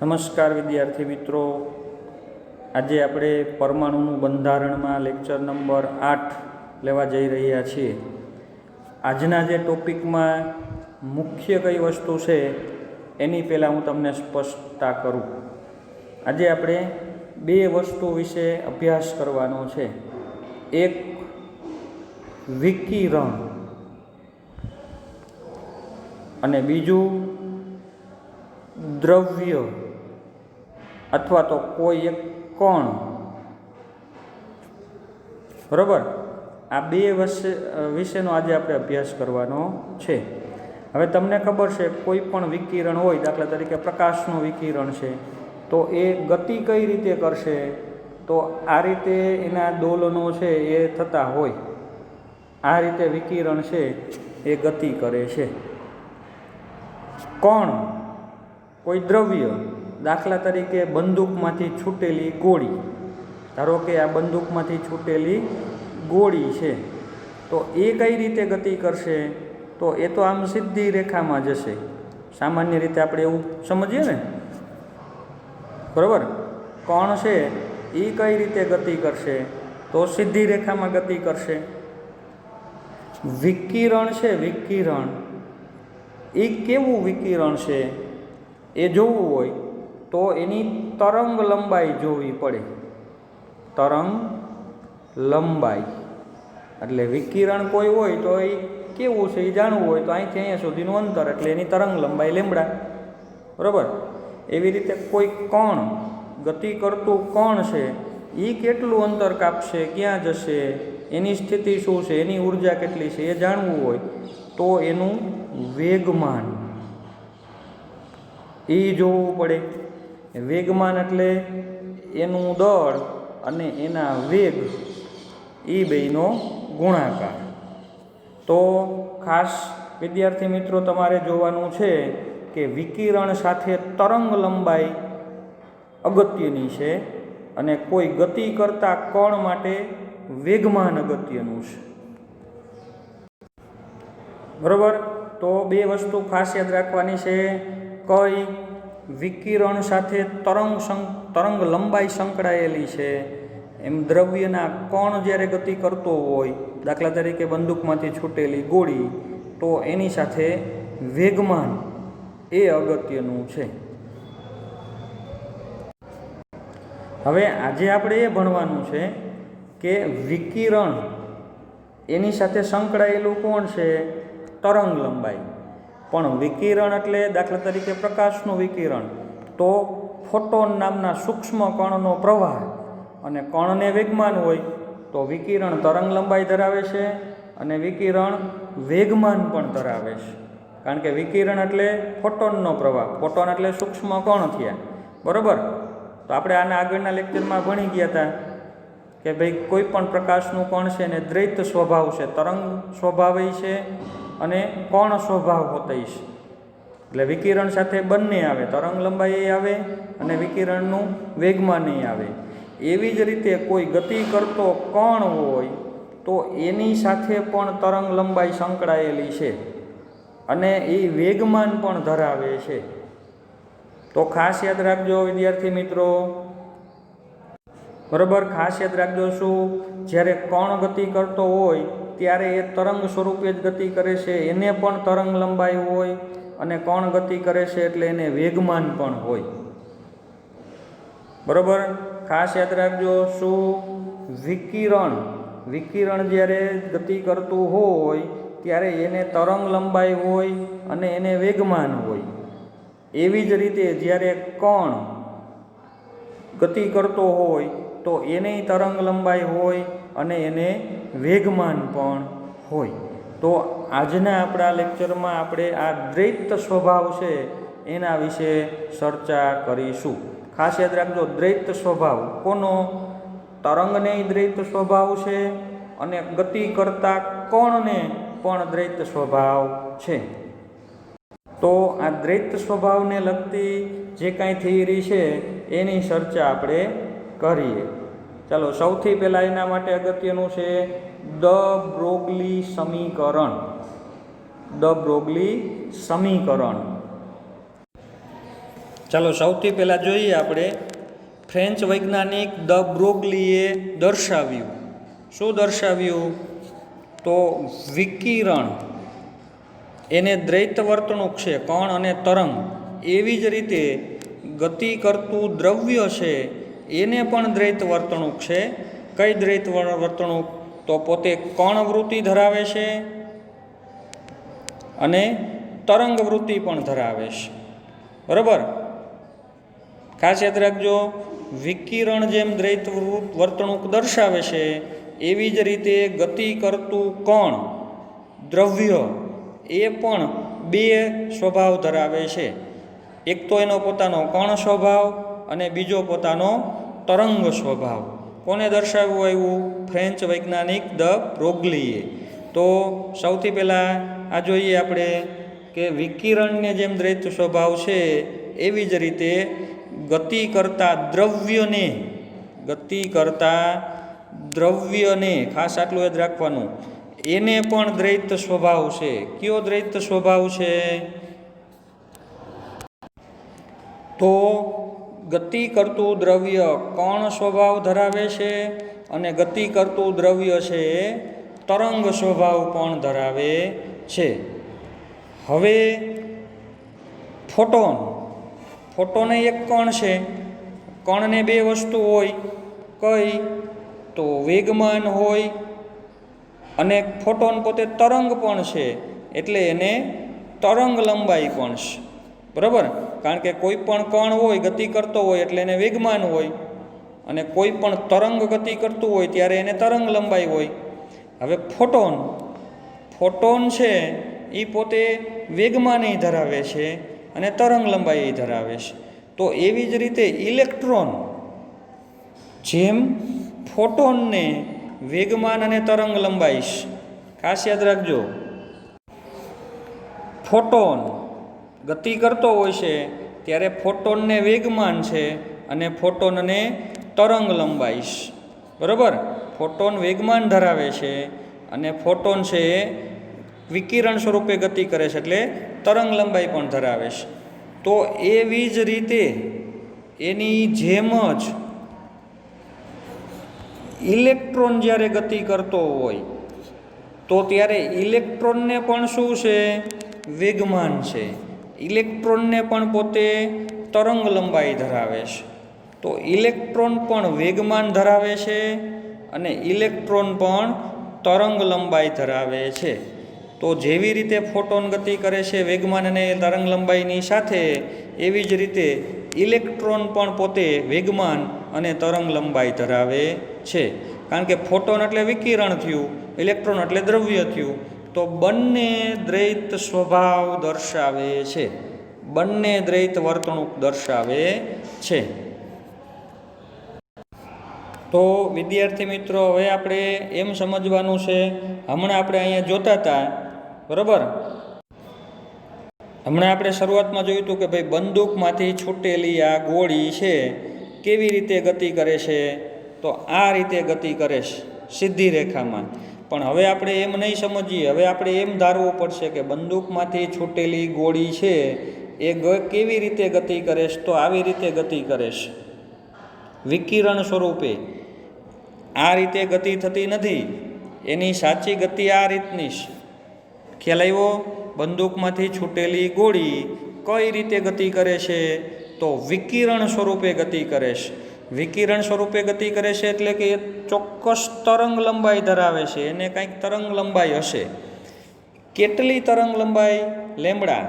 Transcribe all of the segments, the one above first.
નમસ્કાર વિદ્યાર્થી મિત્રો, આજે આપણે પરમાણુનું બંધારણમાં લેક્ચર નંબર 8 લેવા જઈ રહ્યા છીએ. આજના જે ટોપિકમાં મુખ્ય કઈ વસ્તુ છે એની પહેલાં હું તમને સ્પષ્ટતા કરું. આજે આપણે બે વસ્તુ વિશે અભ્યાસ કરવાનો છે. એક વિકિરણ અને બીજું દ્રવ્ય અથવા તો કોઈ એક કણ. બરાબર, આ બે વિશેનો આજે આપણે અભ્યાસ કરવાનો છે. હવે તમને ખબર છે, કોઈ પણ વિકિરણ હોય, દાખલા તરીકે પ્રકાશનું વિકિરણ છે, તો એ ગતિ કઈ રીતે કરશે? તો આ રીતે એના દોલનો છે એ થતા હોય, આ રીતે વિકિરણ છે એ ગતિ કરે છે. કણ, કોઈ દ્રવ્ય, દાખલા તરીકે બંદૂકમાંથી છૂટેલી ગોળી. ધારો કે આ બંદૂકમાંથી છૂટેલી ગોળી છે, તો એ કઈ રીતે ગતિ કરશે? તો એ તો આમ સીધી રેખામાં જશે. સામાન્ય રીતે આપણે એવું સમજીએ ને, બરાબર. કણ છે એ કઈ રીતે ગતિ કરશે? તો સીધી રેખામાં ગતિ કરશે. વિકિરણ છે, વિકિરણ, એ કેવું વિકિરણ છે એ જોવું હોય તો એની તરંગ લંબાઈ જોવી પડે. તરંગ લંબાઈ એટલે વિકિરણ કોઈ હોય તો એ કેવું છે એ જાણવું હોય તો અહીંથી અહીંયા સુધીનું અંતર એટલે એની તરંગ લંબાઈ લેમ્બડા. બરાબર. એવી રીતે કોઈ કણ, ગતિ કરતું કણ છે, એ કેટલું અંતર કાપશે, ક્યાં જશે, એની સ્થિતિ શું છે, એની ઉર્જા કેટલી છે એ જાણવું હોય તો એનું વેગમાન એ જોવું પડે. વેગમાન એટલે એનું દળ અને એના વેગ એ બેયનો ગુણાકાર. તો ખાસ વિદ્યાર્થી મિત્રો તમારે જોવાનું છે કે વિકિરણ સાથે તરંગ લંબાઈ અગત્યની છે અને કોઈ ગતિ કરતા કણ માટે વેગમાન અગત્યનું છે. બરાબર. તો બે વસ્તુ ખાસ યાદ રાખવાની છે. કઈ? વિકિરણ સાથે તરંગ લંબાઈ સંકળાયેલી છે. એમ દ્રવ્યના કણ જ્યારે ગતિ કરતો હોય, દાખલા તરીકે બંદૂકમાંથી છૂટેલી ગોળી, તો એની સાથે વેગમાન એ અગત્યનું છે. હવે આજે આપણે એ ભણવાનું છે કે વિકિરણ એની સાથે સંકળાયેલું કોણ છે? તરંગ લંબાઈ. પણ વિકિરણ એટલે દાખલા તરીકે પ્રકાશનું વિકિરણ, તો ફોટોન નામના સૂક્ષ્મ કણનો પ્રવાહ, અને કણને વેગમાન હોય તો વિકિરણ તરંગ લંબાઈ ધરાવે છે અને વિકિરણ વેગમાન પણ ધરાવે છે. કારણ કે વિકિરણ એટલે ફોટોનનો પ્રવાહ, ફોટોન એટલે સૂક્ષ્મ કણ થયા. બરાબર. તો આપણે આના આગળના લેક્ચરમાં ભણી ગયા હતા કે ભાઈ કોઈ પણ પ્રકાશનું કણ છે ને દ્વૈત સ્વભાવ છે, તરંગ સ્વભાવ છે અને કણ સ્વભાવ હોતો છે. એટલે વિકિરણ સાથે બંને આવે, તરંગ લંબાઈ આવે અને વિકિરણનું વેગમાન આવે. એવી જ રીતે કોઈ ગતિ કરતો કણ હોય તો એની સાથે પણ તરંગ લંબાઈ સંકળાયેલી છે અને એ વેગમાન પણ ધરાવે છે. તો ખાસ યાદ રાખજો વિદ્યાર્થી મિત્રો. બરાબર. ખાસ યાદ રાખજો શું? જ્યારે કણ ગતિ કરતો હોય ત્યારે એ તરંગ સ્વરૂપે જ ગતિ કરે છે, એને પણ તરંગ લંબાઈ હોય, અને કણ ગતિ કરે છે એટલે એને વેગમાન પણ હોય. બરાબર. ખાસ યાદ રાખજો શું? વિકિરણ જ્યારે ગતિ કરતું હોય ત્યારે એને તરંગ લંબાઈ હોય અને એને વેગમાન હોય. એવી જ રીતે જ્યારે કણ ગતિ કરતો હોય તો એને તરંગ લંબાઈ હોય અને એને વેગમાન પણ હોય. તો આજના આપણા લેક્ચરમાં આપણે આ દ્વૈત સ્વભાવ છે એના વિશે ચર્ચા કરીશું. ખાસ યાદ રાખજો, દ્વૈત સ્વભાવ કોનો? તરંગને દ્વૈત સ્વભાવ છે અને ગતિ કરતા કણને પણ દ્વૈત સ્વભાવ છે. તો આ દ્વૈત સ્વભાવને લગતી જે કાંઈ થિયરી છે એની ચર્ચા આપણે કરીએ. ચાલો, સૌથી પહેલાં એના માટે અગત્યનું છે દ બ્રોગલી સમીકરણ. દ બ્રોગલી સમીકરણ. ચાલો સૌથી પહેલાં જોઈએ આપણે ફ્રેન્ચ વૈજ્ઞાનિક દ બ્રોગલીએ દર્શાવ્યું. શું દર્શાવ્યું? તો વિકિરણ એને દ્વૈત વર્તણૂક છે, કણ અને તરંગ. એવી જ રીતે ગતિ કરતું દ્રવ્ય છે એને પણ દ્વૈત વર્તણૂક છે. કઈ દ્વૈત વર્તણૂક? તો પોતે કણ વૃત્તિ ધરાવે છે અને તરંગ વૃત્તિ પણ ધરાવે છે. બરાબર? ખાસ યાદ રાખજો, વિકિરણ જેમ દ્વૈત વર્તણૂક દર્શાવે છે એવી જ રીતે ગતિ કરતું કણ દ્રવ્ય એ પણ બે સ્વભાવ ધરાવે છે. એક તો એનો પોતાનો કણ સ્વભાવ અને બીજો પોતાનો તરંગ સ્વભાવ. કોને દર્શાવવું આવ્યું? ફ્રેન્ચ વૈજ્ઞાનિક દ બ્રોગલીએ. તો સૌથી પહેલાં આ જોઈએ આપણે કે વિકિરણને જેમ દ્વૈત સ્વભાવ છે એવી જ રીતે ગતિ કરતા દ્રવ્યને ખાસ આટલું યાદ રાખવાનું, એને પણ દ્વૈત સ્વભાવ છે. કયો દ્વૈત સ્વભાવ છે? તો ગતિ કરતું દ્રવ્ય કણ સ્વભાવ ધરાવે છે અને ગતિ કરતું દ્રવ્ય છે એ તરંગ સ્વભાવ પણ ધરાવે છે. હવે ફોટોન એક કણ છે. કણને બે વસ્તુ હોય. કઈ? તો વેગમાન હોય અને ફોટોન પોતે તરંગ પણ છે, એટલે એને તરંગ લંબાઈ પણ છે. બરાબર? કારણ કે કોઈ પણ કણ હોય, ગતિ કરતો હોય એટલે એને વેગમાન હોય, અને કોઈ પણ તરંગ ગતિ કરતું હોય ત્યારે એને તરંગ લંબાઈ હોય. હવે ફોટોન છે એ પોતે વેગમાન ધરાવે છે અને તરંગ લંબાઈ ધરાવે છે. તો એવી જ રીતે ઇલેક્ટ્રોન જેમ ફોટોનને વેગમાન અને તરંગ લંબાઈ છે. ખાસ યાદ રાખજો, ફોટોન ગતિ કરતો હોય છે ત્યારે ફોટોનને વેગમાન છે અને ફોટોનને તરંગ લંબાઈ છે. બરાબર? ફોટોન વેગમાન ધરાવે છે અને ફોટોન છે એ વિકિરણ સ્વરૂપે ગતિ કરે છે એટલે તરંગ લંબાઈ પણ ધરાવે છે. તો એવી જ રીતે એની જેમ જ ઇલેક્ટ્રોન જ્યારે ગતિ કરતો હોય તો ત્યારે ઇલેક્ટ્રોનને પણ શું છે? વેગમાન છે. ઇલેક્ટ્રોનને પણ પોતે તરંગ લંબાઈ ધરાવે છે. તો ઇલેક્ટ્રોન પણ વેગમાન ધરાવે છે અને ઇલેક્ટ્રોન પણ તરંગ લંબાઈ ધરાવે છે. તો જેવી રીતે ફોટોન ગતિ કરે છે વેગમાન અને તરંગ લંબાઈની સાથે, એવી જ રીતે ઇલેક્ટ્રોન પણ પોતે વેગમાન અને તરંગ લંબાઈ ધરાવે છે. કારણ કે ફોટોન એટલે વિકિરણ થયું, ઇલેક્ટ્રોન એટલે દ્રવ્ય થયું. તો બંને દ્વૈત સ્વભાવ દર્શાવે છે, બંને દ્વૈત વર્તણૂક દર્શાવે છે. તો વિદ્યાર્થી મિત્રો, હવે આપણે એમ સમજવાનું છે, હમણાં આપણે અહીંયા જોતા હતા, બરાબર? હમણાં આપણે શરૂઆતમાં જોયું હતું કે ભાઈ બંદૂકમાંથી છૂટેલી આ ગોળી છે કેવી રીતે ગતિ કરે છે? તો આ રીતે ગતિ કરે છે, સીધી રેખામાં. પણ હવે આપણે એમ નહીં સમજીએ. હવે આપણે એમ ધારવું પડશે કે બંદૂકમાંથી છૂટેલી ગોળી છે એ કેવી રીતે ગતિ કરે છે? તો આવી રીતે ગતિ કરે છે, વિકિરણ સ્વરૂપે. આ રીતે ગતિ થતી નથી. એની સાચી ગતિ આ રીતની છે. ખ્યાલ આવ્યો? બંદૂકમાંથી છૂટેલી ગોળી કઈ રીતે ગતિ કરે છે? તો વિકિરણ સ્વરૂપે ગતિ કરે છે. વિકિરણ સ્વરૂપે ગતિ કરે છે એટલે કે એ ચોક્કસ તરંગ લંબાઈ ધરાવે છે. એને કંઈક તરંગ લંબાઈ હશે. કેટલી તરંગ લંબાઈ? લેમ્બડા.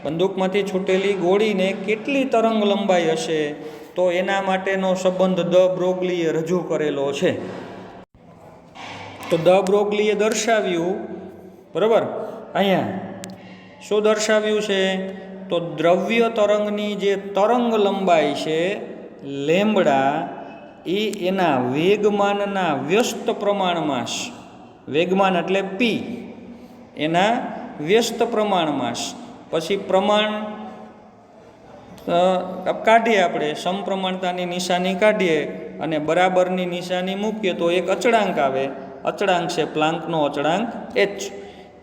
બંદૂકમાંથી છૂટેલી ગોળીને કેટલી તરંગ લંબાઈ હશે? તો એના માટેનો સંબંધ દ બ્રોગલીએ રજૂ કરેલો છે. તો દ બ્રોગલીએ દર્શાવ્યું, બરાબર? અહીંયા શું દર્શાવ્યું છે? તો દ્રવ્ય તરંગની જે તરંગ લંબાઈ છે લેમ્બડા, એ એના વેગમાનના વ્યસ્ત પ્રમાણમાં છે. વેગમાન એટલે પી, એના વ્યસ્ત પ્રમાણમાં છે. પછી પ્રમાણ કાઢીએ આપણે, સમપ્રમાણતાની નિશાની કાઢીએ અને બરાબરની નિશાની મૂકીએ તો એક અચળાંક આવે. અચળાંક છે પ્લાન્કનો અચળાંક h.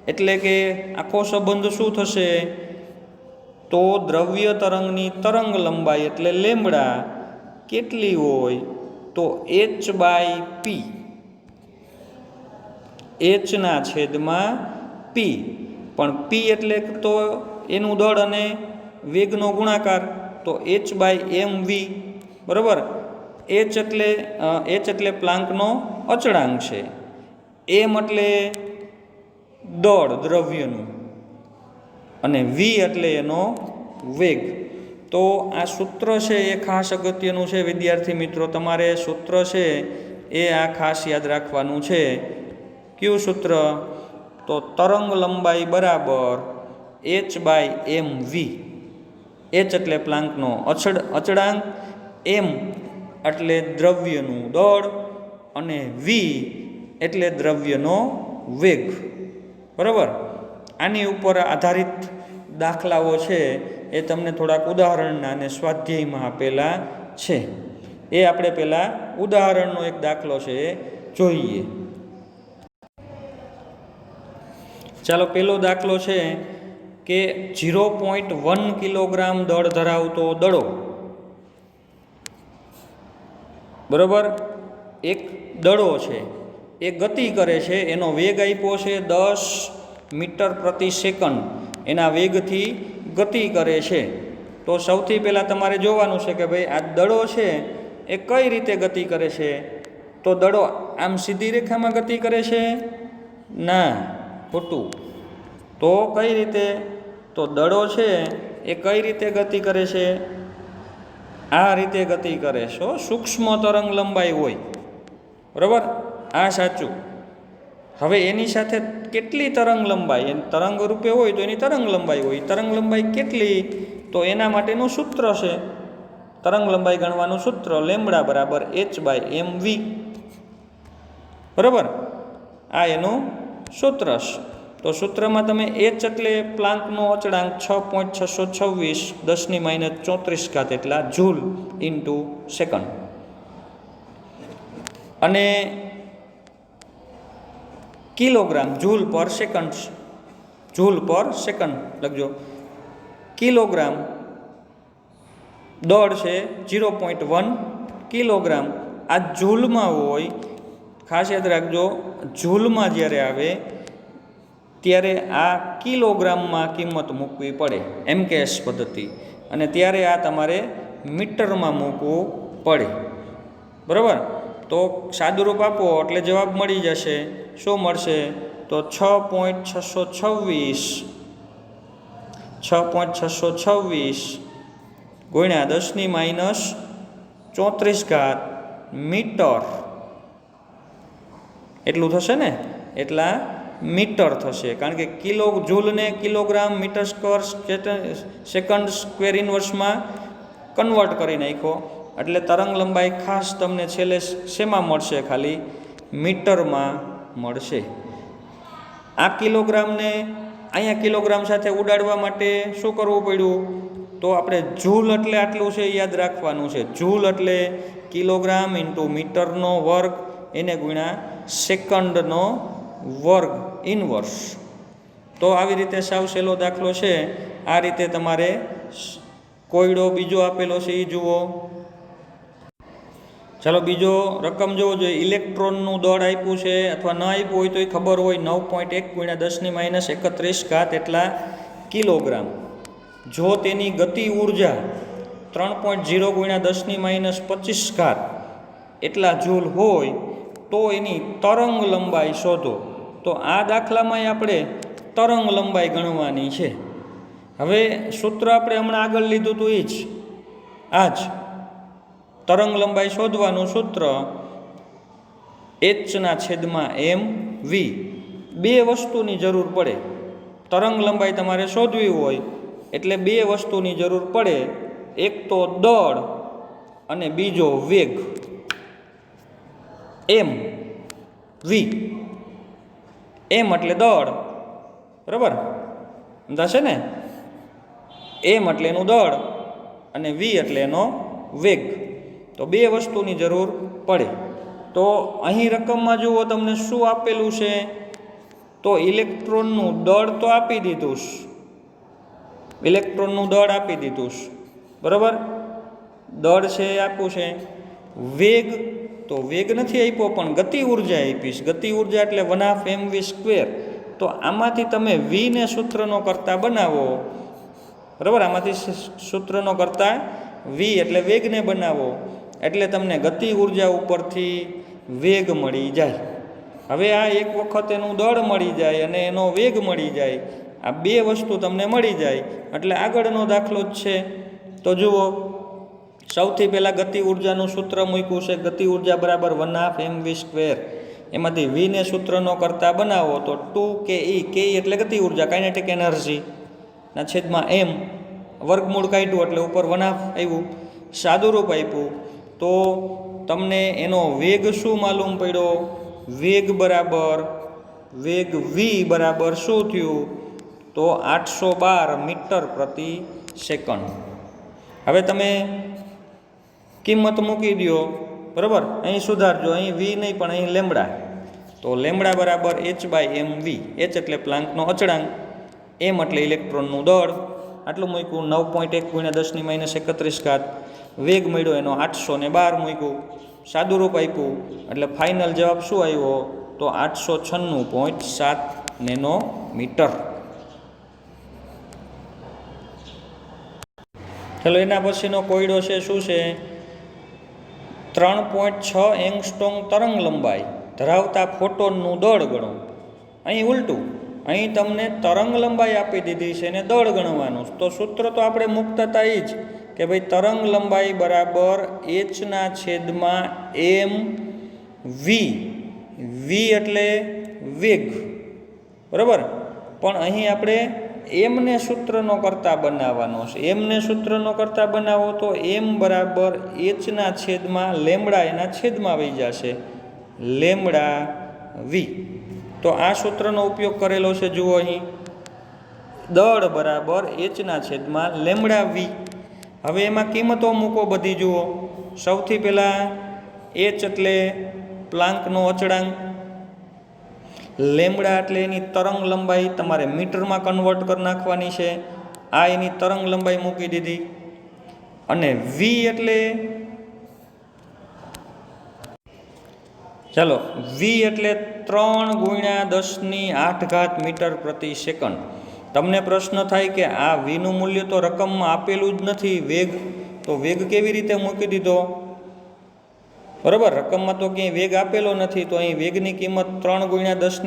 એટલે કે આખો સંબંધ શું થશે? તો દ્રવ્ય તરંગની તરંગ લંબાઈ એટલે લેમ્બડા કેટલી હોય? તો h/p, hના છેદમાં p. પણ p એટલે તો એનું દળ અને વેગનો ગુણાકાર, તો h/mv. બરાબર. h એટલે પ્લાન્કનો અચળાંક છે, m એટલે દળ દ્રવ્યનું, અને v એટલે એનો વેગ. તો આ સૂત્ર છે એ ખાસ અગત્યનું છે વિદ્યાર્થી મિત્રો. તમારે સૂત્ર છે એ આ ખાસ યાદ રાખવાનું છે. કયું સૂત્ર? તો તરંગ લંબાઈ બરાબર h/mv. h એટલે પ્લાન્કનો અચળાંક, m એટલે દ્રવ્યનું દળ, અને v એટલે દ્રવ્યનો વેગ. બરાબર. આની ઉપર આધારિત દાખલાઓ છે એ તમને થોડાક ઉદાહરણના અને સ્વાધ્યાયમાં આપેલા છે. એ આપણે પહેલાં ઉદાહરણનો એક દાખલો છે એ જોઈએ. ચાલો, પહેલો દાખલો છે કે 0.1 કિલોગ્રામ દળ ધરાવતો દડો, બરાબર, એક દડો છે, એ ગતિ કરે છે. એનો વેગ આપ્યો છે 10 મીટર પ્રતિ સેકન્ડ. એના વેગથી ગતિ કરે છે. તો સૌથી પહેલાં તમારે જોવાનું છે કે ભાઈ આ દડો છે એ કઈ રીતે ગતિ કરે છે. તો દડો આમ સીધી રેખામાં ગતિ કરે છે? ના, ખોટું. તો કઈ રીતે? તો દડો છે એ કઈ રીતે ગતિ કરે છે? આ રીતે ગતિ કરે છે. સૂક્ષ્મ તરંગ લંબાઈ હોય, બરાબર, આ સાચું. હવે એની સાથે કેટલી તરંગ લંબાઈ, તરંગ રૂપે હોય તો એની તરંગ લંબાઈ હોય. તરંગ લંબાઈ કેટલી? તો એના માટેનું સૂત્ર છે, તરંગ લંબાઈ ગણવાનું સૂત્ર, લેમ્બડા બરાબર h/mv. બરાબર, આ એનું સૂત્ર છે. તો સૂત્રમાં તમે h એટલે પ્લાન્કનો અચળાંક 6.626 10⁻³ એટલા જૂલ ઇન્ટુ સેકન્ડ, અને કિલોગ્રામ જૂલ પર સેકન્ડ, જૂલ પર સેકન્ડ લખજો. કિલોગ્રામ દળ છે 0.1 કિલોગ્રામ. આ જૂલમાં હોય, ખાસ યાદ રાખજો. જૂલમાં જ્યારે આવે ત્યારે આ કિલોગ્રામમાં કિંમત મૂકવી પડે, MKS પદ્ધતિ, અને ત્યારે આ તમારે મીટરમાં મૂકવું પડે. બરાબર. તો સાદુરૂપ આપો એટલે જવાબ મળી જશે. શું મળશે? તો 6.626 ગુણ્યા 10⁻³ મીટર, એટલું થશે ને? એટલા મીટર થશે. કારણ કે કિલો જૂલને kilogram metre square second square ઇન્વર્સમાં કન્વર્ટ કરી નાખો. એટલે તરંગ લંબાઈ ખાસ તમને છેલ્લે શેમાં મળશે? ખાલી મીટરમાં મળશે. આ કિલોગ્રામને અહીંયા કિલોગ્રામ સાથે ઉડાડવા માટે શું કરવું પડ્યું? તો આપણે જૂલ એટલે આટલું છે યાદ રાખવાનું છે. જૂલ એટલે કિલોગ્રામ ઇન્ટુ મીટરનો વર્ગ, એને ગુણ્યા સેકન્ડનો વર્ગ ઇનવર્સ. તો આવી રીતે સાવ સહેલો દાખલો છે. આ રીતે તમારે કોયડો બીજો આપેલો છે એ જુઓ. ચાલો, બીજો રકમ જોવો જોઈએ. ઇલેક્ટ્રોનનું દળ આપ્યું છે, અથવા ન આપ્યું હોય તો એ ખબર હોય, 9.1 ગુણ્યા 10⁻³ એટલા કિલોગ્રામ. જો તેની ગતિ ઉર્જા 3.0 ગુણ્યા 10⁻25 એટલા જૂલ હોય તો એની તરંગ લંબાઈ શોધો. તો આ દાખલામાં આપણે તરંગ લંબાઈ ગણવાની છે. હવે સૂત્ર આપણે હમણાં આગળ લીધું હતું એ જ, આ જ તરંગ લંબાઈ શોધવાનું સૂત્ર h/mv. બે વસ્તુની જરૂર પડે. તરંગ લંબાઈ તમારે શોધવી હોય એટલે બે વસ્તુની જરૂર પડે. એક તો દળ અને બીજો વેગ. mv, m એટલે દળ, બરાબર, સમજાશે ને? m એટલે એનું દળ અને v એટલે એનો વેગ. તો બે વસ્તુની જરૂર પડે. તો અહીં રકમમાં જુઓ તમને શું આપેલું છે? તો ઇલેક્ટ્રોનનું દળ તો આપી દીધું, ઇલેક્ટ્રોનનું દળ આપી દીધું છે, બરાબર, દળ છે એ આપ્યું છે. વેગ, તો વેગ નથી આપ્યો પણ ગતિ ઉર્જા આપીશ. ગતિ ઉર્જા એટલે 1/mv². તો આમાંથી તમે વીને સૂત્રનો કરતા બનાવો, બરાબર, આમાંથી સૂત્રનો કરતા વી એટલે વેગને બનાવો એટલે તમને ગતિ ઉર્જા ઉપરથી વેગ મળી જાય. હવે આ એક વખત એનું દળ મળી જાય અને એનો વેગ મળી જાય, આ બે વસ્તુ તમને મળી જાય એટલે આગળનો દાખલો જ છે. તો જુઓ, સૌથી પહેલાં ગતિ ઉર્જાનું સૂત્ર મૂક્યું છે, ગતિ ઉર્જા બરાબર 1/mv². એમાંથી વીને સૂત્રનો કરતા બનાવો તો 2ke, કે એટલે ગતિ ઉર્જા, કાઇનેટિક એનર્જી ના છેદમાં m, વર્ગમૂળ કાઢ્યું એટલે ઉપર 1/2 આવ્યું, સાદુરૂપ આપ્યું. તો તમને એનો વેગ શું માલુમ પડ્યો? વેગ v બરાબર શું થયું? તો 812 મીટર પ્રતિ સેકન્ડ. હવે તમે કિંમત મૂકી દો, બરાબર, અહીં સુધારજો, અહીં વી નહીં પણ અહીં લેમડા. તો લેમડા બરાબર h/mv. h એટલે પ્લાન્કનો અચળાંક, m એટલે ઇલેક્ટ્રોનનું દળ, આટલું મૂક્યું. 9.1 × 10⁻31. વેગ મળ્યો એનો 812 મૂક્યું, સાદુરૂપ આપ્યું એટલે ફાઇનલ જવાબ શું આવ્યો? તો 896.7 નેનોમીટર. ચાલો એના પછીનો કોયડો છે, શું છે? 3.6 એંગસ્ટ્રોમ તરંગ લંબાઈ ધરાવતા ફોટોનનું દળ ગણો. અહીં ઉલટું, અહીં તમને તરંગ લંબાઈ આપી દીધી છે ને દળ ગણવાનું. તો સૂત્ર તો આપણે મૂકતા હતા એ જ કે ભાઈ તરંગ લંબાઈ બરાબર h/mv. v એટલે વેગ, બરાબર, પણ અહીં આપણે એમને સૂત્રનો કરતા બનાવવાનો છે. એમને સૂત્રનો કરતા બનાવો તો m બરાબર h/, લેમડા એના છેદમાં વહી જશે, લેમડા v. તો આ સૂત્રનો ઉપયોગ કરેલો છે, જુઓ અહીં, દળ બરાબર h/, લેમડા v. હવે એમાં કિંમતો મૂકો બધી, જુઓ. સૌથી પહેલાં h એટલે પ્લાન્કનો અચળાંક, લેમડા એટલે એની તરંગ લંબાઈ તમારે મીટરમાં કન્વર્ટ કરી નાખવાની છે, આ એની તરંગ લંબાઈ મૂકી દીધી. અને વી એટલે, ચાલો, વી એટલે 3 × 10⁸ મીટર પ્રતિ સેકન્ડ. તમને પ્રશ્ન થાય કે આ વીનું મૂલ્ય તો રકમમાં આપેલું જ નથી, વેગ, તો વેગ કેવી રીતે મૂકી દીધો? બરાબર, રકમમાં તો ક્યાંય વેગ આપેલો નથી, તો અહીં વેગની કિંમત 3 × 10⁸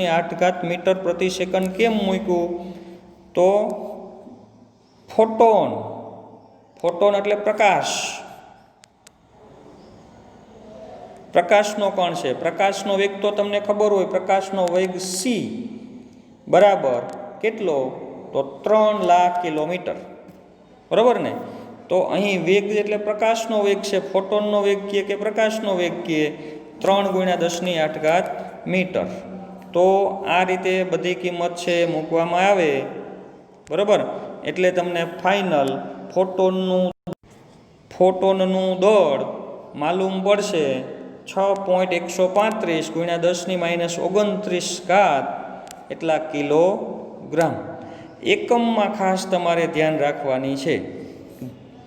મીટર પ્રતિ સેકન્ડ કેમ મૂક્યું? તો ફોટોન, ફોટોન એટલે પ્રકાશ, પ્રકાશનો કણ છે. પ્રકાશનો વેગ તો તમને ખબર હોય, પ્રકાશનો વેગ c બરાબર કેટલો? તો 3 લાખ કિલોમીટર, બરાબર ને? તો અહીં વેગ એટલે પ્રકાશનો વેગ છે, ફોટોનનો વેગ કહે કે પ્રકાશનો વેગ કહે, 3 × 10⁸ મીટર. તો આ રીતે બધી કિંમત છે મૂકવામાં આવે, બરાબર, એટલે તમને ફાઇનલ ફોટોનનું દળ માલુમ પડશે 6.135 × 10⁻29 એટલા કિલોગ્રામ. એકમમાં ખાસ તમારે ધ્યાન રાખવાની છે.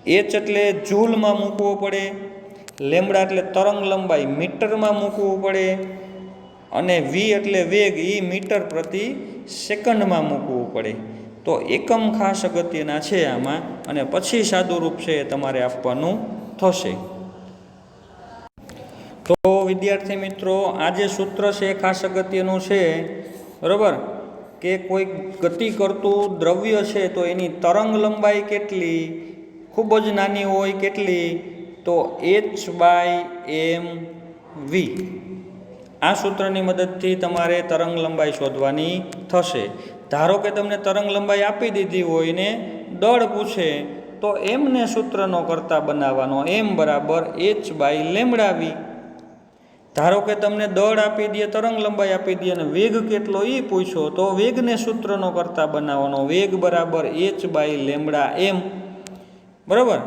h એટલે જૂલમાં મૂકવો પડે, લેમડા એટલે તરંગ લંબાઈ મીટરમાં મૂકવું પડે, અને v એટલે વેગ એ મીટર પ્રતિ સેકન્ડમાં મૂકવું પડે. તો એકમ ખાસ અગત્યના છે આમાં, અને પછી સાદુરૂપ છે એ તમારે આપવાનું થશે. તો વિદ્યાર્થી મિત્રો, આ જે સૂત્ર છે એ ખાસ અગત્યનું છે, બરાબર, કે કોઈ ગતિ કરતું દ્રવ્ય છે તો એની તરંગ લંબાઈ કેટલી? ખૂબ જ નાની હોય, કેટલી? તો h/mv. આ સૂત્રની મદદથી તમારે તરંગ લંબાઈ શોધવાની થશે. ધારો કે તમને તરંગ લંબાઈ આપી દીધી હોય ને દળ પૂછે, તો એમને સૂત્રનો કરતા બનાવવાનો, m બરાબર h/λv. ધારો કે તમને દળ આપી દે, તરંગ લંબાઈ આપી દે અને વેગ કેટલો એ પૂછો, તો વેગને સૂત્રનો કરતા બનાવવાનો, વેગ બરાબર h/λm, બરાબર.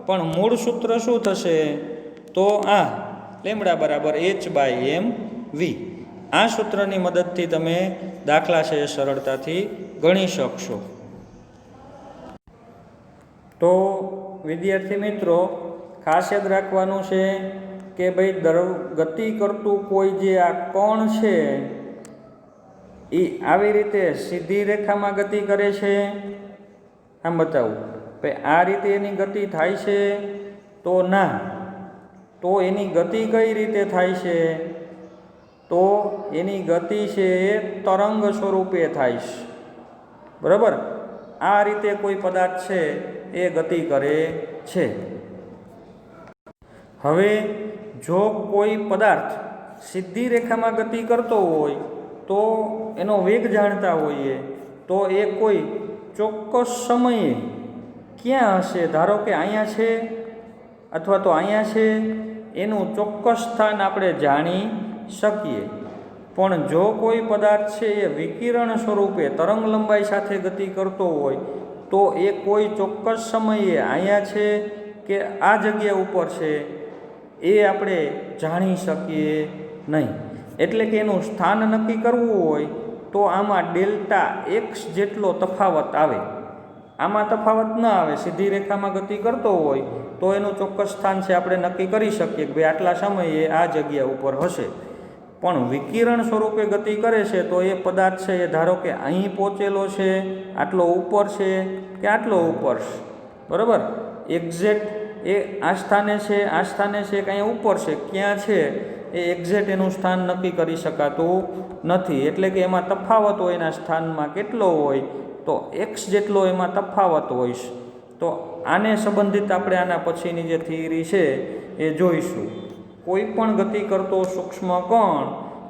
પણ મૂળ સૂત્ર શું થશે? તો આ લેમડા બરાબર h/mv. આ સૂત્રની મદદથી તમે દાખલા છે સરળતાથી ગણી શકશો. તો વિદ્યાર્થી મિત્રો ખાસ યાદ રાખવાનું છે કે ભાઈ ગતિ કરતું કોઈ જે આ કણ છે એ આવી રીતે સીધી રેખામાં ગતિ કરે છે. આમ બતાવું ભાઈ આ રીતે એની ગતિ થાય છે તો ના. તો એની ગતિ કઈ રીતે થાય છે? તો એની ગતિ છે એ તરંગ સ્વરૂપે થાય છે. બરાબર, આ રીતે કોઈ પદાર્થ છે એ ગતિ કરે છે. હવે જો કોઈ પદાર્થ સીધી રેખામાં ગતિ કરતો હોય તો એનો વેગ જાણતા હોઈએ તો એ કોઈ ચોક્કસ સમયે ક્યાં હશે, ધારો કે અહીંયા છે અથવા તો અહીંયા છે, એનું ચોક્કસ સ્થાન આપણે જાણી શકીએ. પણ જો કોઈ પદાર્થ છે એ વિકિરણ સ્વરૂપે તરંગ લંબાઈ સાથે ગતિ કરતો હોય તો એ કોઈ ચોક્કસ સમયે અહીંયા છે કે આ જગ્યા ઉપર છે એ આપણે જાણી શકીએ નહીં. એટલે કે એનું સ્થાન નક્કી કરવું હોય તો આમાં ડેલ્ટા એક્સ જેટલો તફાવત આવે. આમાં તફાવત ન આવે, સીધી રેખામાં ગતિ કરતો હોય તો એનું ચોક્કસ સ્થાન છે આપણે નક્કી કરી શકીએ કે ભાઈ આટલા સમયે આ જગ્યા ઉપર હશે. પણ વિકિરણ સ્વરૂપે ગતિ કરે છે તો એ પદાર્થ છે એ ધારો કે અહીં પહોંચેલો છે, આટલો ઉપર છે કે આટલો ઉપર છે, બરાબર, એક્ઝેક્ટ એ આ સ્થાને છે, આ સ્થાને છે કે અહીંયા ઉપર છે, ક્યાં છે એ એક્ઝેક્ટ એનું સ્થાન નક્કી કરી શકાતું નથી. એટલે કે એમાં તફાવત હોય, એના સ્થાનમાં કેટલો હોય તો એક્સ જેટલો એમાં તફાવત હોય છે. તો આને સંબંધિત આપણે આના પછીની જે થિયરી છે એ જોઈશું. કોઈ પણ ગતિ કરતો સૂક્ષ્મ કણ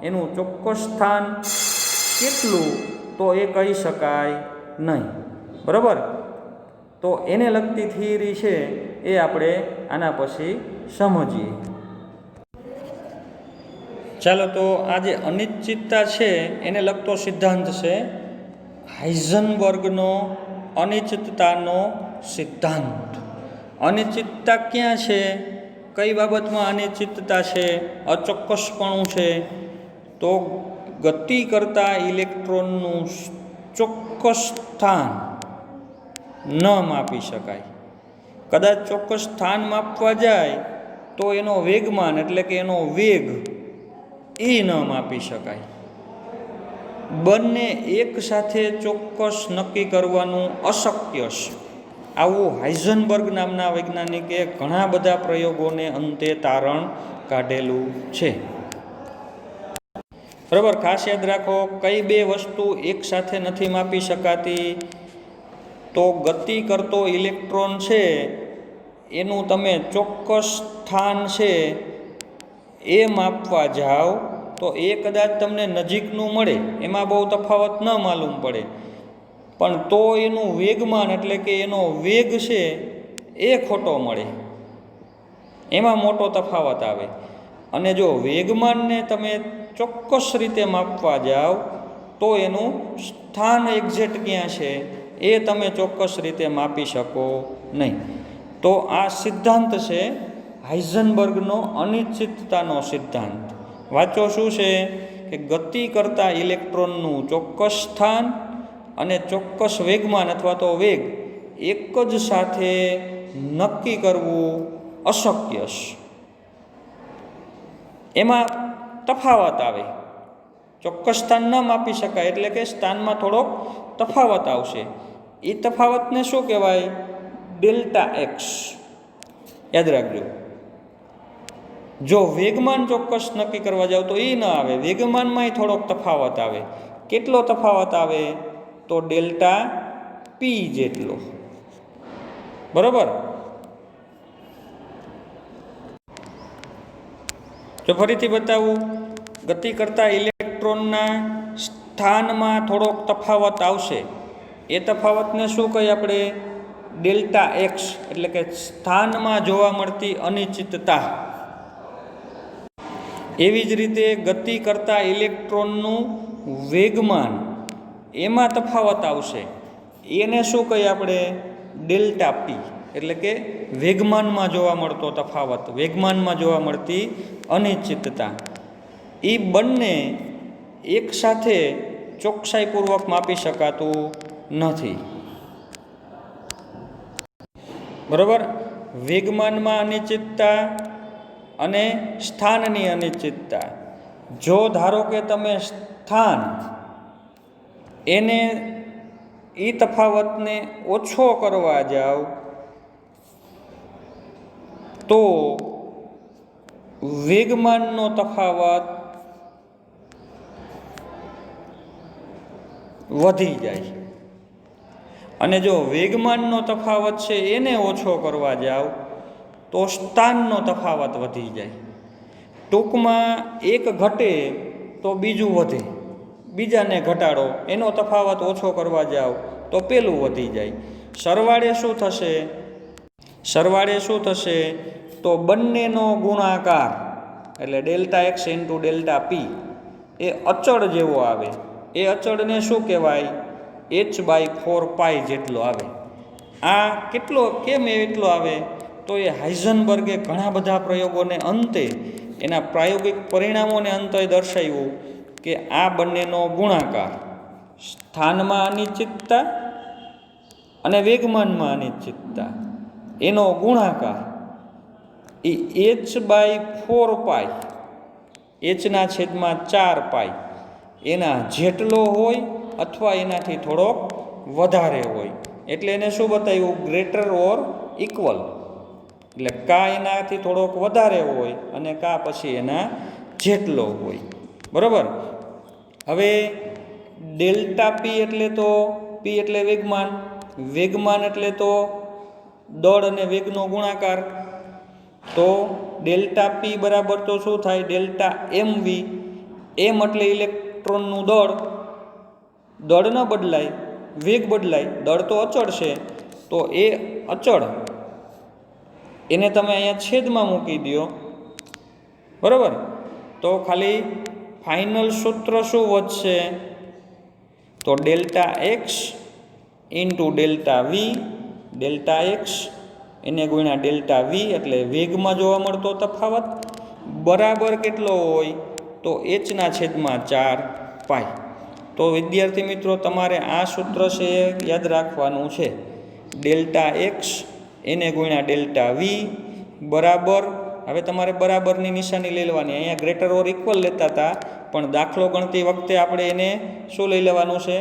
એનું ચોક્કસ સ્થાન કેટલું તો એ કહી શકાય નહીં. બરાબર, તો એને લગતી થિયરી છે એ આપણે આના પછી સમજીએ. ચાલો, તો આ જે અનિશ્ચિતતા છે એને લગતો સિદ્ધાંત છે હાઇઝનબર્ગનો અનિશ્ચિતતાનો સિદ્ધાંત. અનિશ્ચિતતા ક્યાં છે, કઈ બાબતમાં અનિશ્ચિતતા છે, અચોક્કસપણું છે? તો ગતિ કરતા ઇલેક્ટ્રોનનું ચોક્કસ સ્થાન ન માપી શકાય. કદાચ ચોક્કસ સ્થાન માપવા જાય તો એનો વેગમાન એટલે કે એનો વેગ એ ન માપી શકાય. બંને એક સાથે ચોક્કસ નક્કી કરવાનું અશક્ય છે. આવું હાઇઝનબર્ગ નામના વૈજ્ઞાનિકે ઘણા બધા પ્રયોગોને અંતે તારણ કાઢેલું છે. બરાબર, ખાસ યાદ રાખો કઈ બે વસ્તુ એક સાથે નથી માપી શકાતી? તો ગતિ કરતો ઇલેક્ટ્રોન છે એનું તમે ચોક્કસ સ્થાન છે એ માપવા જાઓ તો એ કદાચ તમને નજીકનું મળે, એમાં બહુ તફાવત ન માલુમ પડે, પણ તો એનું વેગમાન એટલે કે એનો વેગ છે એ ખોટો મળે, એમાં મોટો તફાવત આવે. અને જો વેગમાનને તમે ચોક્કસ રીતે માપવા જાઓ તો એનું સ્થાન એક્ઝેક્ટ ક્યાં છે એ તમે ચોક્કસ રીતે માપી શકો નહીં. તો આ સિદ્ધાંત છે હાઇઝનબર્ગનો અનિશ્ચિતતાનો સિદ્ધાંત. વાંચો શું છે કે ગતિ કરતા ઇલેક્ટ્રોનનું ચોક્કસ સ્થાન અને ચોક્કસ વેગમાન અથવા તો વેગ એક જ સાથે નક્કી કરવું અશક્ય છે. એમાં તફાવત આવે, ચોક્કસ સ્થાન ન માપી શકાય એટલે કે સ્થાનમાં થોડોક તફાવત આવશે. એ તફાવતને શું કહેવાય? Delta x. યાદ રાખજો, જો વેગમાન ચોક્કસ નક્કી કરવા જાવ તો એ ન આવે, વેગમાનમાંય થોડોક તફાવત આવે. કેટલો તફાવત આવે? તો ડેલ્ટા પી જેટલો. બરાબર, જો ફરીથી બતાવું, ગતિ કરતા ઇલેક્ટ્રોનના સ્થાનમાં થોડોક તફાવત આવશે. એ તફાવતને શું કહીએ આપણે? ડેલ્ટા એક્સ, એટલે કે સ્થાનમાં જોવા મળતી અનિશ્ચિતતા. એવી જ રીતે ગતિ કરતા ઇલેક્ટ્રોનનું વેગમાન એમાં તફાવત આવશે. એને શું કહીએ આપણે? ડેલ્ટા પી, એટલે કે વેગમાનમાં જોવા મળતો તફાવત, વેગમાનમાં જોવા મળતી અનિશ્ચિતતા. એ બંને એકસાથે ચોકસાઈપૂર્વક માપી શકાતું નથી. બરાબર. વેગમાનમાં અનિશ્ચિતતા અને સ્થાનની અનિશ્ચિતતા. જો ધારો કે તમે સ્થાન એને એ તફાવતને ઓછો કરવા જાઓ તો વેગમાનનો તફાવત વધી જાય, અને જો વેગમાનનો તફાવત છે એને ઓછો કરવા જાઓ તો સ્થાનનો તફાવત વધી જાય. ટૂંકમાં એક ઘટે તો બીજું વધે, બીજાને ઘટાડો, એનો તફાવત ઓછો કરવા જાઓ તો પેલું વધી જાય. સરવાળે શું થશે તો બંનેનો ગુણાકાર એટલે delta x into delta P એ અચળ જેવો આવે. એ અચળને શું કહેવાય? h/4π જેટલો આવે. આ કેમ એટલો આવે? તો એ હાઇઝનબર્ગે ઘણા બધા પ્રયોગોને અંતે, એના પ્રાયોગિક પરિણામોને અંતે દર્શાવ્યું કે આ બંનેનો ગુણાકાર, સ્થાનમાં અનિશ્ચિતતા અને વેગમાનમાં અનિશ્ચિતતા, એનો ગુણાકાર એ h/4π, h/4π એના જેટલો હોય અથવા એનાથી થોડોક વધારે હોય. એટલે એને શું બતાવ્યું? Greater or equal. એટલે કા એનાથી થોડોક વધારે હોય અને કા પછી એના જેટલો હોય. બરાબર. હવે ડેલ્ટા પી એટલે તો પી એટલે વેગમાન, વેગમાન એટલે તો દળ અને વેગનો ગુણાકાર. તો ડેલ્ટા પી બરાબર તો શું થાય? ડેલ્ટા એમ વી. એમ એટલે ઇલેક્ટ્રોનનું દળ ન બદલાય, વેગ બદલાય. દળ તો અચળ છે, તો એ અચળ એને તમે અહીંયા છેદમાં મૂકી દો. બરાબર. તો ખાલી ફાઇનલ સૂત્ર શું વધશે? તો delta x into delta v, delta x એને ગુણ્યા ડેલ્ટા વી એટલે વેગમાં જોવા મળતો તફાવત બરાબર કેટલો હોય? તો h/4π. તો વિદ્યાર્થી મિત્રો, તમારે આ સૂત્ર છે એ યાદ રાખવાનું છે. ડેલ્ટા એક્સ એને ગુણ્યા ડેલ્ટા વી બરાબર. હવે તમારે બરાબરની નિશાની લઈ લેવાની. અહીંયા ગ્રેટર ઓર ઇક્વલ લેતા હતા, પણ દાખલો ગણતી વખતે આપણે એને શું લઈ લેવાનું છે?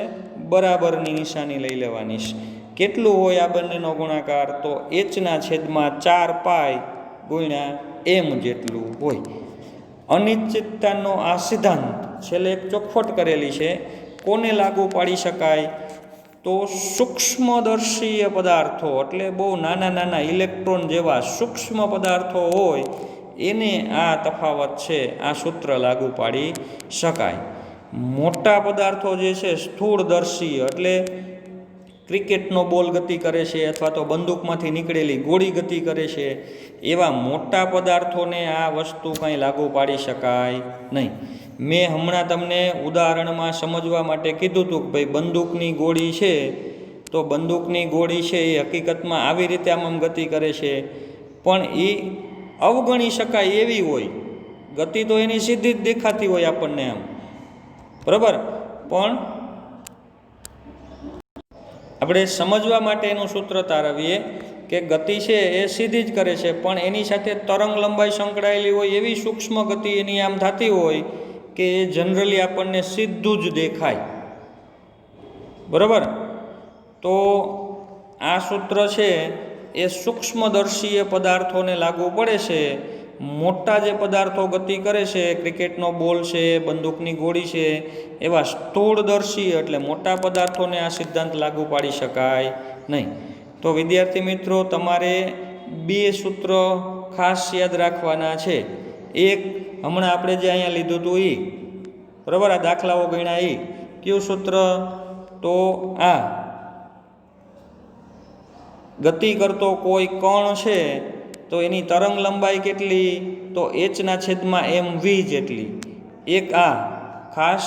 બરાબરની નિશાની લઈ લેવાની છે. કેટલું હોય આ બંનેનો ગુણાકાર? તો h/4π ગુણ્યા m જેટલું હોય. અનિશ્ચિતતાનો આ સિદ્ધાંત છેલ્લે એક ચોખવટ કરેલી છે. કોને લાગુ પાડી શકાય? તો સૂક્ષ્મદર્શીય પદાર્થો, એટલે બહુ નાના નાના ઇલેક્ટ્રોન જેવા સૂક્ષ્મ પદાર્થો હોય એને આ તફાવત છે, આ સૂત્ર લાગુ પાડી શકાય. મોટા પદાર્થો જે છે સ્થૂળદર્શીય, એટલે ક્રિકેટનો બોલ ગતિ કરે છે અથવા તો બંદૂકમાંથી નીકળેલી ગોળી ગતિ કરે છે, એવા મોટા પદાર્થોને આ વસ્તુ કંઈ લાગુ પાડી શકાય નહીં. મેં હમણાં તમને ઉદાહરણમાં સમજવા માટે કીધું હતું કે ભાઈ બંદૂકની ગોળી છે, તો બંદૂકની ગોળી છે એ હકીકતમાં આવી રીતે આમ ગતિ કરે છે, પણ એ અવગણી શકાય એવી હોય. ગતિ તો એની સીધી જ દેખાતી હોય આપણને આમ, બરાબર. પણ આપણે સમજવા માટે એનું સૂત્ર તારવીએ કે ગતિ છે એ સીધી જ કરે છે, પણ એની સાથે તરંગ લંબાઈ સંકળાયેલી હોય એવી સૂક્ષ્મ ગતિ એની આમ થતી હોય કે એ જનરલી આપણને સીધું જ દેખાય. બરાબર. તો આ સૂત્ર છે એ સૂક્ષ્મદર્શીય પદાર્થોને લાગુ પડે છે. મોટા જે પદાર્થો ગતિ કરે છે, ક્રિકેટનો બોલ છે, બંદૂકની ગોળી છે, એવા સ્થૂળદર્શીય એટલે મોટા પદાર્થોને આ સિદ્ધાંત લાગુ પાડી શકાય નહીં. તો વિદ્યાર્થી મિત્રો, તમારે બે સૂત્ર ખાસ યાદ રાખવાના છે. એક હમણાં આપણે જે અહીંયા લીધું હતું એ, બરાબર, આ દાખલાઓ ગણ્યા એ કયું સૂત્ર? તો આ ગતિ કરતો કોઈ કણ છે તો એની તરંગ લંબાઈ કેટલી? તો h/mv જેટલી. એક આ ખાસ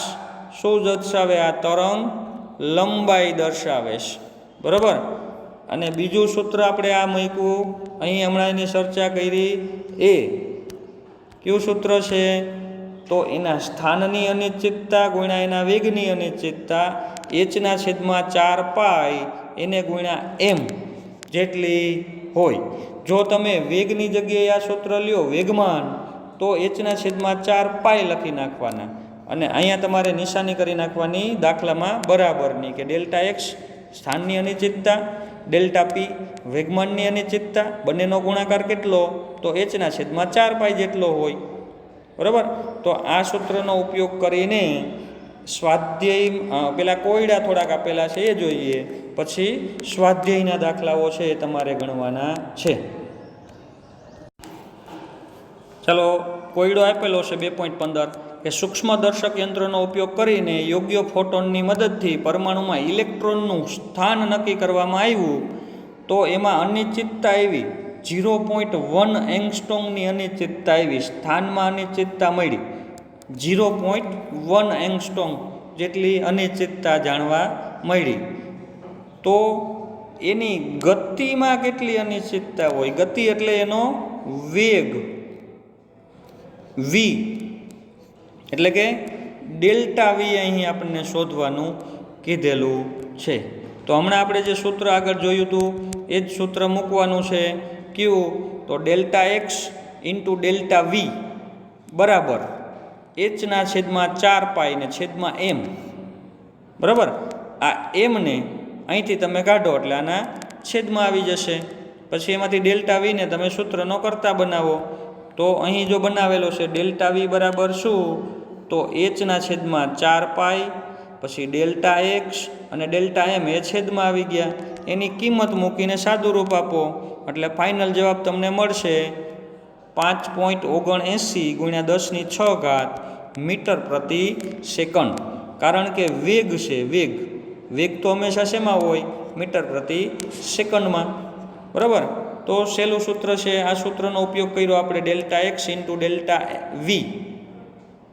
શું દર્શાવે? આ તરંગ લંબાઈ દર્શાવે છે, બરાબર. અને બીજું સૂત્ર આપણે આ મૂક્યું અહીં, હમણાં એની ચર્ચા કરી. એ કયું સૂત્ર છે? તો એના સ્થાનની અનિશ્ચિતતા ગુણ્યા એના વેગની અનિશ્ચિતતા h/4π એને ગુણ્યા m જેટલી હોય. જો તમે વેગની જગ્યાએ આ સૂત્ર લ્યો વેગમાન, તો એચના છેદમાં 4 પાઈ લખી નાખવાના અને અહીંયા તમારે નિશાની કરી નાખવાની દાખલામાં બરાબરની કે ડેલ્ટા એક્સ સ્થાનની અનિશ્ચિતતા, ડેલ્ટા પી વેગમાનની અનિશ્ચિતતા, બંનેનો ગુણાકાર કેટલો, તો એચના છેદમાં 4 પાઈ જેટલો હોય. બરાબર. તો આ સૂત્રનો ઉપયોગ કરીને સ્વાધ્યાય પેલા કોયડા થોડાક આપેલા છે એ જોઈએ, પછી સ્વાધ્યાયના દાખલાઓ છે એ તમારે ગણવાના છે. ચાલો, કોયડો આપેલો છે 2.15 કે સૂક્ષ્મદર્શક યંત્રનો ઉપયોગ કરીને યોગ્ય ફોટોનની મદદથી પરમાણુમાં ઇલેક્ટ્રોનનું સ્થાન નક્કી કરવામાં આવ્યું, તો એમાં અનિશ્ચિતતા આવી 0.1 એંગસ્ટ્રોમની અનિશ્ચિતતા આવી, સ્થાનમાં અનિશ્ચિતતા મળી 0.1 એંગસ્ટ્રોમ જેટલી અનિશ્ચિતતા જાણવા મળી. તો એની ગતિમાં કેટલી અનિશ્ચિતતા હોય? ગતિ એટલે એનો વેગ v, એટલે કે ડેલ્ટા વી અહીં આપણને શોધવાનું કીધેલું છે. તો હમણાં આપણે જે સૂત્ર આગળ જોયું હતું એ જ સૂત્ર મૂકવાનું છે. કયું? તો delta x into delta v બરાબર એચના છેદમાં 4 પાઈ ને છેદમાં એમ. બરાબર. આ એમને અહીંથી તમે કાઢો એટલે આના છેદમાં આવી જશે. પછી એમાંથી ડેલ્ટા વીને તમે સૂત્રનો કરતા બનાવો. તો અહીં જો બનાવેલો છે ડેલ્ટા વી બરાબર શું? તો એચના છેદમાં 4 પાઈ પછી ડેલ્ટા એક્સ અને ડેલ્ટા એમ એ છેદમાં આવી ગયા. એની કિંમત મૂકીને સાદું રૂપ આપો એટલે ફાઇનલ જવાબ તમને મળશે 5.79 × 10⁶ મીટર પ્રતિ સેકન્ડ. કારણ કે વેગ છે, વેગ તો હંમેશા શેમાં હોય? મીટર પ્રતિ સેકન્ડમાં. બરાબર. તો સહેલું સૂત્ર છે. આ સૂત્રનો ઉપયોગ કર્યો આપણે delta x into delta v,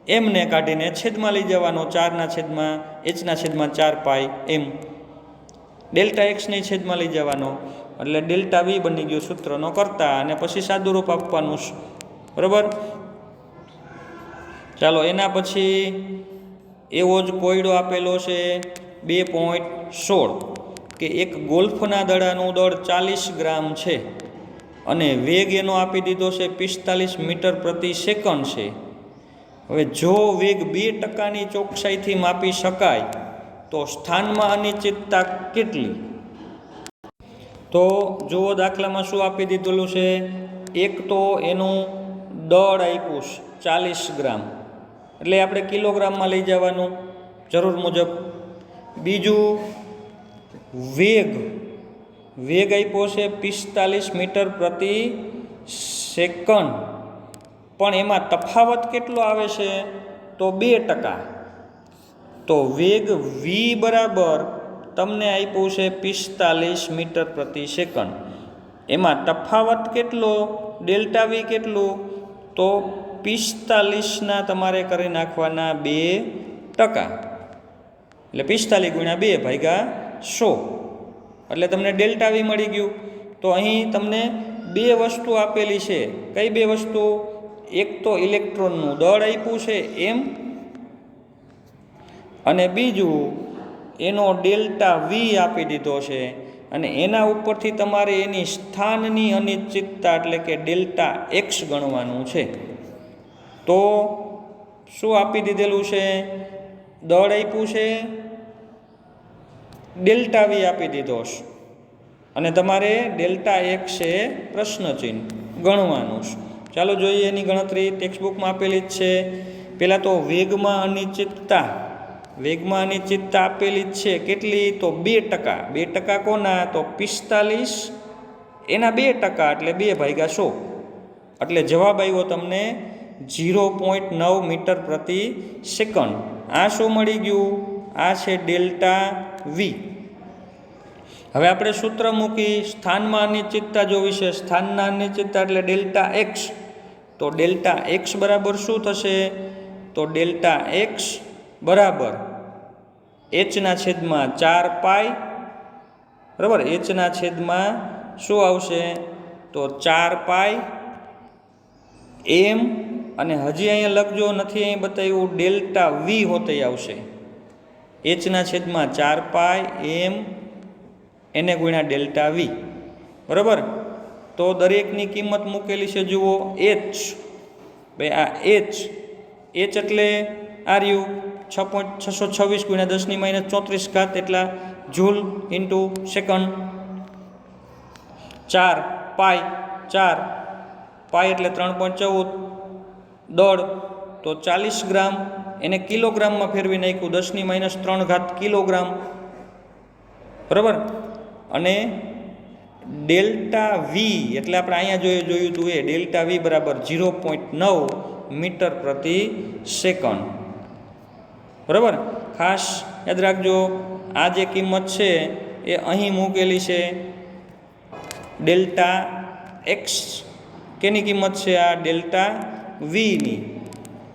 એમને કાઢીને છેદમાં લઈ જવાનો 4 છેદમાં એચના છેદમાં 4 પાઈ એમ, ડેલ્ટા એક્સની છેદમાં લઈ જવાનો એટલે ડેલ્ટા વી બની ગયું સૂત્રનો કરતા, અને પછી સાદું રૂપ આપવાનું. બરાબર. ચાલો, એના પછી એવો જ કોયડો આપેલો છે 2.16 કે એક ગોલ્ફના દડાનું દળ 40 ગ્રામ છે અને વેગ એનો આપી દીધો છે 45 મીટર પ્રતિ સેકન્ડ છે. હવે જો વેગ 2% ચોકસાઈથી માપી શકાય તો સ્થાનમાં અનિશ્ચિતતા કેટલી? તો જુઓ દાખલામાં શું આપી દીધેલું છે. એક તો એનું દળ આપ્યું 40 ગ્રામ એટલે આપણે કિલોગ્રામમાં લઈ જવાનું જરૂર મુજબ. બીજું વેગ આપ્યો છે 45 મીટર પ્રતિ સેકન્ડ, પણ એમાં તફાવત કેટલો આવે છે? તો 2%. તો વેગ v બરાબર તમને આપ્યું છે 45 મીટર પ્રતિ સેકન્ડ, એમાં તફાવત કેટલો? ડેલ્ટા વી કેટલું? તો 45 તમારે કરી નાખવાના 2%, એટલે 45 × 2/100 એટલે તમને ડેલ્ટા વી મળી ગયું. તો અહીં તમને બે વસ્તુ આપેલી છે. કઈ બે વસ્તુ? એક તો ઇલેક્ટ્રોનનું દળ આપ્યું છે એમ, અને બીજું એનો ડેલ્ટા વી આપી દીધો છે, અને એના ઉપરથી તમારે એની સ્થાનની અનિશ્ચિતતા એટલે કે ડેલ્ટા એક્સ ગણવાનું છે. તો શું આપી દીધેલું છે? દળ આપ્યું છે, ડેલ્ટા વી આપી દીધો છે, અને તમારે ડેલ્ટા એક્સ એ પ્રશ્નચિહ્ન ગણવાનું છે. ચાલો જોઈએ એની ગણતરી. ટેક્સ્ટબુકમાં આપેલી જ છે. પહેલાં તો વેગમાં અનિશ્ચિતતા આપેલી જ છે. કેટલી? તો 2%. 2% કોના? તો 45 એના 2% એટલે 2/100 એટલે જવાબ આવ્યો તમને 0.9 મીટર પ્રતિ સેકન્ડ. આ શું મળી ગયું? આ છે ડેલ્ટા વી. હવે આપણે સૂત્ર મૂકી સ્થાનમાં અનિશ્ચિતતા જોવી છે. સ્થાનના અનિશ્ચિતતા એટલે ડેલ્ટા એક્સ. તો ડેલ્ટા એક્સ બરાબર શું થશે? તો ડેલ્ટા એક્સ બરાબર એચના છેદમાં 4 પાઈ. બરાબર. એચના છેદમાં શું આવશે? તો 4 પાઈ એમ, અને હજી અહીંયા લખજો, નથી અહીં બતાવ્યું, ડેલ્ટા વી હોતે આવશે. એચના છેદમાં 4 પાઈ એમ એને ગુણ્યા ડેલ્ટા વી. બરાબર. તો દરેકની કિંમત મૂકેલી છે જુઓ એચ. ભાઈ આ એચ એટલે આર્યુ 6.626 × 10⁻34 એટલા જૂલ ઇન્ટુ સેકન્ડ. 4 પાઈ એટલે 3.14 દળ, તો 40 ગ્રામ એને કિલોગ્રામમાં ફેરવી નાખ્યું 10⁻³ કિલોગ્રામ, બરાબર. અને ડેલ્ટા વી એટલે આપણે અહીંયા જોયું હતું એ ડેલ્ટા વી બરાબર 0.9 મીટર પ્રતિ સેકન્ડ, બરાબર. ખાસ યાદ રાખજો આ જે કિંમત છે એ અહીં મૂકેલી છે ડેલ્ટા એક્સ. કેની કિંમત છે આ ડેલ્ટા વીની.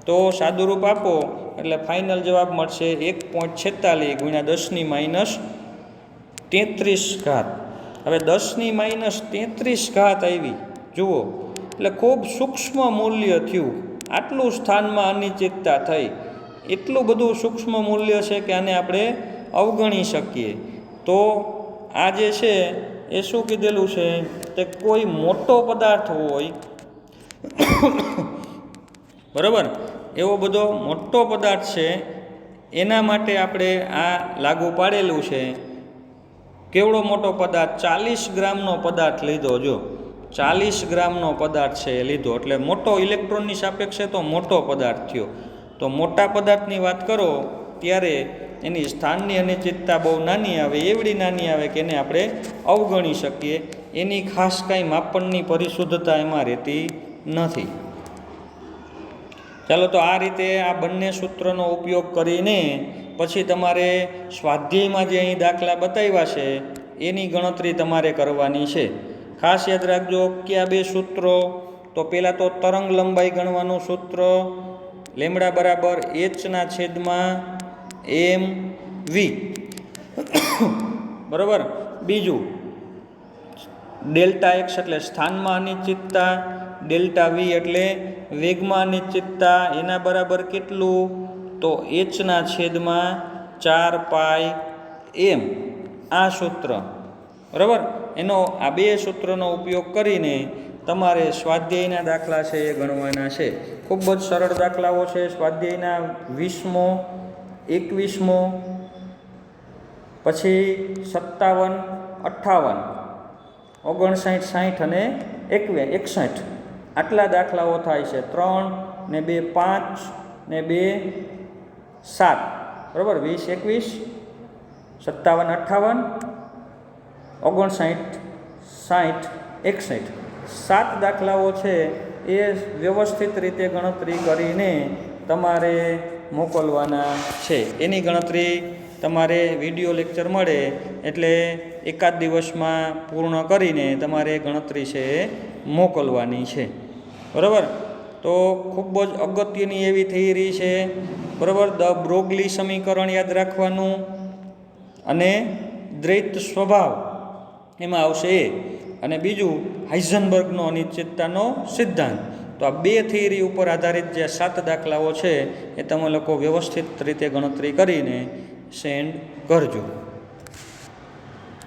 તો સાદું રૂપ આપો એટલે ફાઇનલ જવાબ મળશે 1.46 × 10⁻33. હવે 10⁻33 આવી જુઓ એટલે ખૂબ સૂક્ષ્મ મૂલ્ય થયું. આટલું સ્થાનમાં અનિશ્ચિતતા થઈ, એટલું બધું સૂક્ષ્મ મૂલ્ય છે કે આને આપણે અવગણી શકીએ. તો આ જે છે એ શું કીધેલું છે કે કોઈ મોટો પદાર્થ હોય, બરાબર, એવો બધો મોટો પદાર્થ છે એના માટે આપણે આ લાગુ પાડેલું છે. કેવડો મોટો પદાર્થ? 40 ગ્રામનો પદાર્થ લીધો. જો 40 ગ્રામનો પદાર્થ છે એ લીધો એટલે મોટો, ઇલેક્ટ્રોનની સાપેક્ષે તો મોટો પદાર્થ થયો. તો મોટા પદાર્થની વાત કરો ત્યારે એની સ્થાનની અનિશ્ચિતતા બહુ નાની આવે, એવડી નાની આવે કે એને આપણે અવગણી શકીએ. એની ખાસ કાંઈ માપનની પરિશુદ્ધતા એમાં રહેતી નથી. ચાલો, તો આ રીતે આ બંને સૂત્રનો ઉપયોગ કરીને પછી તમારે સ્વાધ્યાયમાં જે અહીં દાખલા બતાવ્યા છે એની ગણતરી તમારે કરવાની છે. ખાસ યાદ રાખજો કયા બે સૂત્રો? તો પહેલાં તો તરંગ લંબાઈ ગણવાનું સૂત્ર લેમડા બરાબર h/mv, બરાબર. બીજું ડેલ્ટા એક્સ એટલે સ્થાનમાં અનિશ્ચિતતા, ડેલ્ટા વી એટલે વેગમાં અનિશ્ચિતતા, એના બરાબર કેટલું? તો h/4 પાઈ m. આ સૂત્ર, બરાબર. એનો આ બે સૂત્રનો ઉપયોગ કરીને તમારે સ્વાધ્યાયના દાખલા છે એ ગણવાના છે. ખૂબ જ સરળ દાખલાઓ છે સ્વાધ્યાયના 20મો, 21મો, પછી 57, 58, 59, 60 અને 61. આટલા દાખલાઓ થાય છે. 3 ને 2 5 ને 2 7, બરાબર. 20, 21, 57, 58, 59, 60, 61. 7 દાખલાઓ છે એ વ્યવસ્થિત રીતે ગણતરી કરીને તમારે મોકલવાના છે. એની ગણતરી તમારે વિડીયો લેક્ચર મળે એટલે એકાદ દિવસમાં પૂર્ણ કરીને તમારે ગણતરી છે એ મોકલવાની છે, બરાબર. તો ખૂબ જ અગત્યની એવી થિયરી છે, બરાબર. દ બ્રોગલી સમીકરણ યાદ રાખવાનું અને દ્વૈત સ્વભાવ એમાં આવશે એ, અને બીજું હાઇઝનબર્ગનો અનિશ્ચિતતાનો સિદ્ધાંત. તો આ બે થિયરી ઉપર આધારિત જે 7 દાખલાઓ છે એ તમે લોકો વ્યવસ્થિત રીતે ગણતરી કરીને સેન્ડ કરજો.